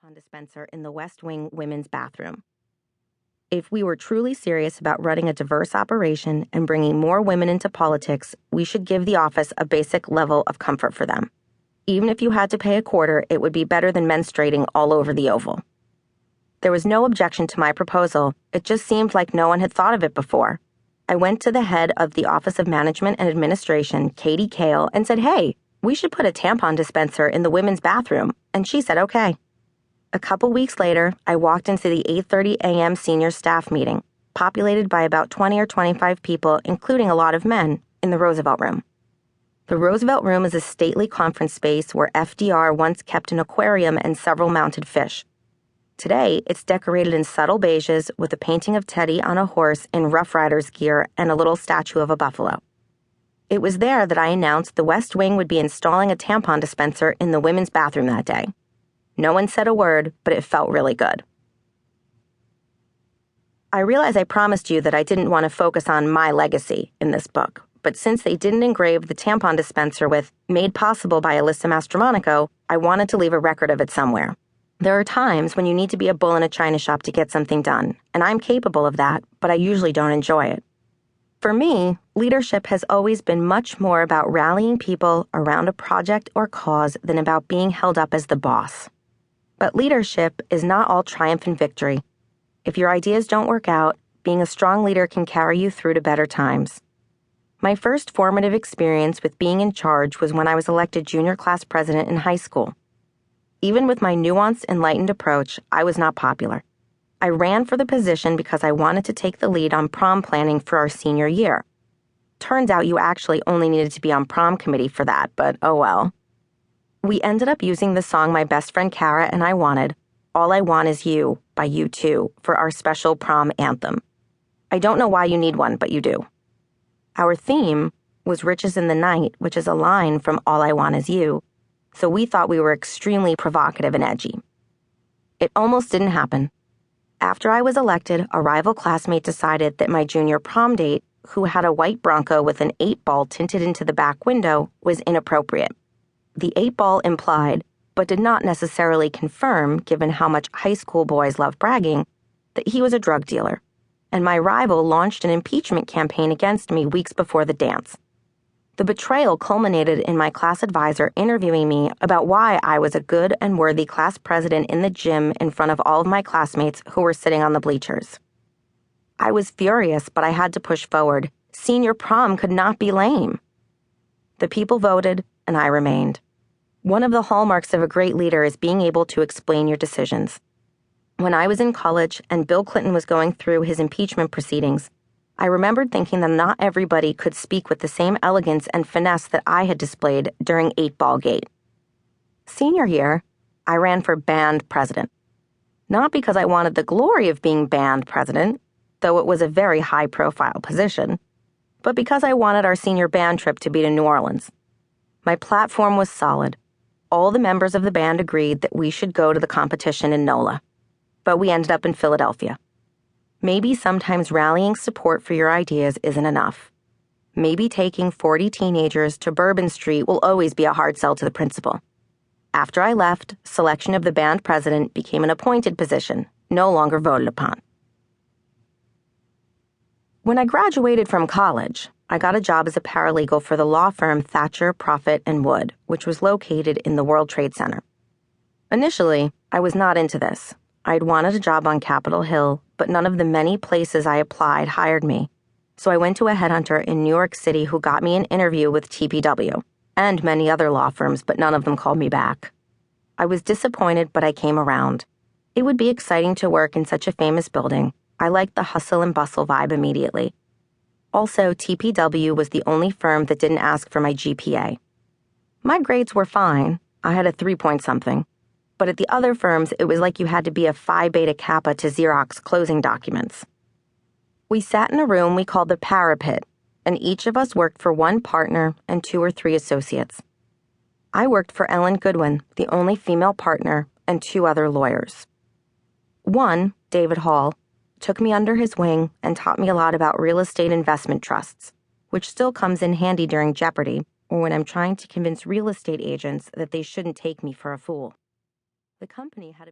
tampon dispenser in the West Wing women's bathroom. If we were truly serious about running a diverse operation and bringing more women into politics, we should give the office a basic level of comfort for them. Even if you had to pay a quarter, it would be better than menstruating all over the Oval. There was no objection to my proposal. It just seemed like no one had thought of it before. I went to the head of the Office of Management and Administration, Katie Kale, and said, "Hey, we should put a tampon dispenser in the women's bathroom," and she said, "Okay." A couple weeks later, I walked into the 8:30 a.m. senior staff meeting, populated by about 20 or 25 people, including a lot of men, in the Roosevelt Room. The Roosevelt Room is a stately conference space where FDR once kept an aquarium and several mounted fish. Today, it's decorated in subtle beiges with a painting of Teddy on a horse in Rough Rider's gear and a little statue of a buffalo. It was there that I announced the West Wing would be installing a tampon dispenser in the women's bathroom that day. No one said a word, but it felt really good. I realize I promised you that I didn't want to focus on my legacy in this book, but since they didn't engrave the tampon dispenser with "Made Possible by Alyssa Mastromonaco," I wanted to leave a record of it somewhere. There are times when you need to be a bull in a china shop to get something done, and I'm capable of that, but I usually don't enjoy it. For me, leadership has always been much more about rallying people around a project or cause than about being held up as the boss. But leadership is not all triumph and victory. If your ideas don't work out, being a strong leader can carry you through to better times. My first formative experience with being in charge was when I was elected junior class president in high school. Even with my nuanced, enlightened approach, I was not popular. I ran for the position because I wanted to take the lead on prom planning for our senior year. Turns out you actually only needed to be on prom committee for that, but oh well. We ended up using the song my best friend Kara and I wanted, "All I Want Is You" by U2, for our special prom anthem. I don't know why you need one, but you do. Our theme was "Riches in the Night," which is a line from "All I Want Is You," so we thought we were extremely provocative and edgy. It almost didn't happen. After I was elected, a rival classmate decided that my junior prom date, who had a white Bronco with an 8-ball tinted into the back window, was inappropriate. The 8-ball implied, but did not necessarily confirm, given how much high school boys love bragging, that he was a drug dealer, and my rival launched an impeachment campaign against me weeks before the dance. The betrayal culminated in my class advisor interviewing me about why I was a good and worthy class president in the gym in front of all of my classmates who were sitting on the bleachers. I was furious, but I had to push forward. Senior prom could not be lame. The people voted, and I remained. One of the hallmarks of a great leader is being able to explain your decisions. When I was in college and Bill Clinton was going through his impeachment proceedings, I remembered thinking that not everybody could speak with the same elegance and finesse that I had displayed during 8-Ball Gate. Senior year, I ran for band president. Not because I wanted the glory of being band president, though it was a very high-profile position, but because I wanted our senior band trip to be to New Orleans. My platform was solid. All the members of the band agreed that we should go to the competition in NOLA, but we ended up in Philadelphia. Maybe sometimes rallying support for your ideas isn't enough. Maybe taking 40 teenagers to Bourbon Street will always be a hard sell to the principal. After I left, selection of the band president became an appointed position, no longer voted upon. When I graduated from college, I got a job as a paralegal for the law firm Thatcher, Prophet & Wood, which was located in the World Trade Center. Initially, I was not into this. I'd wanted a job on Capitol Hill, but none of the many places I applied hired me. So I went to a headhunter in New York City who got me an interview with TPW and many other law firms, but none of them called me back. I was disappointed, but I came around. It would be exciting to work in such a famous building. I liked the hustle and bustle vibe immediately. Also, TPW was the only firm that didn't ask for my GPA. My grades were fine. I had a 3-point-something. But at the other firms, it was like you had to be a Phi Beta Kappa to Xerox closing documents. We sat in a room we called the Parapet, and each of us worked for one partner and 2 or 3 associates. I worked for Ellen Goodwin, the only female partner, and 2 other lawyers. One, David Hall, took me under his wing and taught me a lot about real estate investment trusts, which still comes in handy during Jeopardy or when I'm trying to convince real estate agents that they shouldn't take me for a fool. The company had a big